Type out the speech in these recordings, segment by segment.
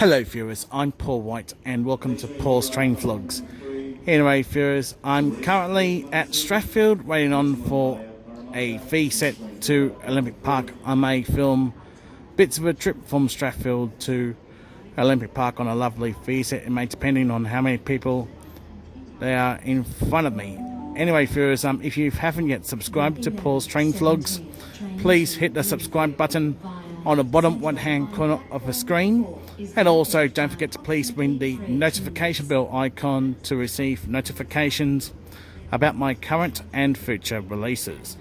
Hello viewers, I'm Paul White and welcome to Paul's Train Vlogs. Anyway viewers, I'm currently at Strathfield waiting on for a VSET to Olympic Park. I may film bits of a trip from Strathfield to Olympic Park on a lovely VSET. It may depending on how many people there are in front of me. Anyway viewers, if you haven't yet subscribed to Paul's Train Vlogs, please hit the subscribe button on the bottom right hand corner of the screen, and also don't forget to please ring the notification bell icon to receive notifications about my current and future releases.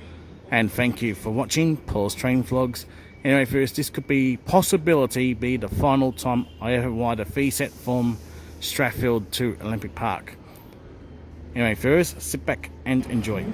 And thank you for watching Paul's Train Vlogs. Anyway viewers, this could possibility be the final time I ever ride a VSET from Strathfield to Olympic Park. Anyway viewers, sit back and enjoy.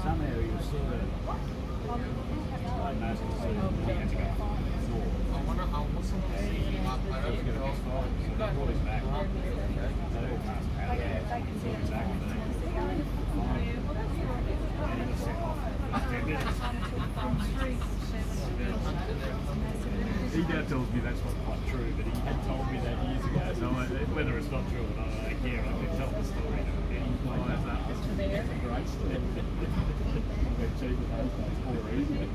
Some areas sort of diagnosed as had to go north. I wonder how much so they brought his back. They all passed out there. Exactly. And he was sent off. He now tells me that's not quite true, but he had told me that years ago. So whether it's not true or not, I don't care. I can tell the story to any flies up. It's a great story. We're cheap with those days for a reason.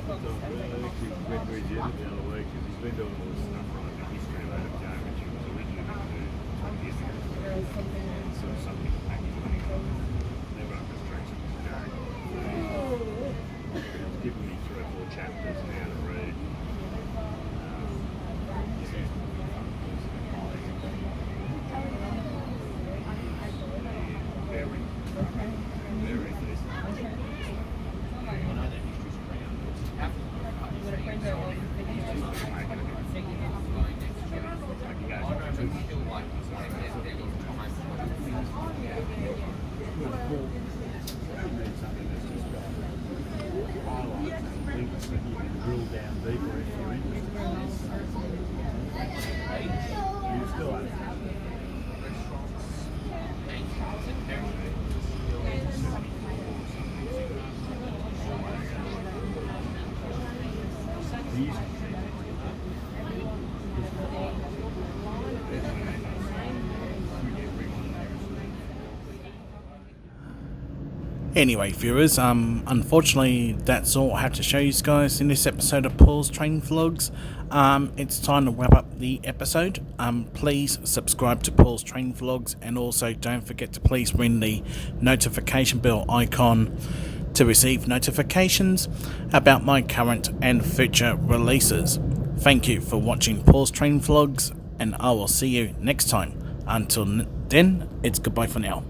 couple of times. Well, actually, went to the other week because he's been doing all this stuff on the history of the game, which he was originally going to do 20 years ago. And sort of something back in 2020. Never up the streets of his game. He's given me 3 or 4 chapters now to read. Very decent. I know that history's drill down deeper if you're interested. You still have Anyway, viewers, unfortunately, that's all I have to show you guys in this episode of Paul's Train Vlogs. It's time to wrap up the episode. Please subscribe to Paul's Train Vlogs, and also don't forget to please ring the notification bell icon to receive notifications about my current and future releases. Thank you for watching Paul's Train Vlogs, and I will see you next time. Until then, it's goodbye for now.